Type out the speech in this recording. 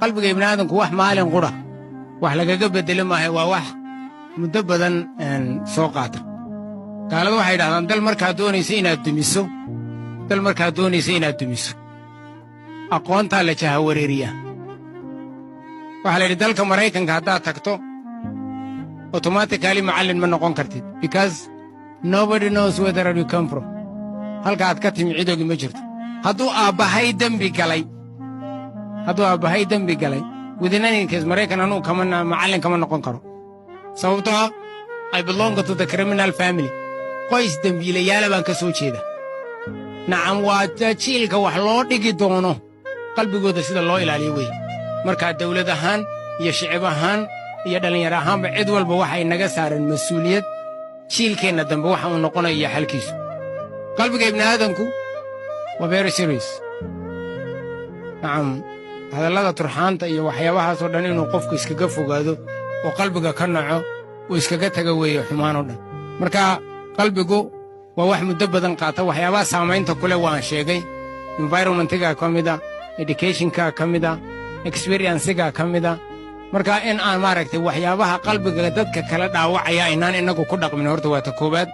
qalbiga ibni aadamku wax maalin qura wax lagaga bedelo maahay waa wax muddo badan soo qaata gaaladu waxay yidhahdaan dal markaad doonaysa inaad dumiso aqoontaa la jahawareeriyaa waxaa la yidhi dalka maraykanka haddaad tagto automatically macallin ma noqon kartid because nobody knows where you come from halka aad ka timi cidoogii ma jirto hadduu aabbahay dembi galay within maraykan anuu macallin kama noqon karo sababtoo ah I belong to the criminal family qoys dembiilayaala baan ka soo jeeda nacam waa jiilka wax loo dhigi doono qalbigooda sida loo ilaaliyo wey markaa dawlad ahaan iyo shicib ahaan iyo dhallinyaro ahaanba cid walba waxay naga saareen mas-uuliyad jiilkeenna dambe waxa uu noqonaya xalkiisu qalbiga ibni aadamku waa very serious nacam hadallada turxaanta iyo waxyaabahaasoo dhan inuu qofku iskaga fogaado oo qalbiga ka naco uu iskaga taga weeye xumaan oo dhan marka qalbigu waa wax muddo badan qaata waxyaabaha saamaynta kule waan sheegay environmentiga ka mida educationka ka mida experiencega ka mida marka in aan maaragtay waxyaabaha qalbiga dadka kala dhaawacaya inaan innagu ku dhaqmin horta waa ta koowaad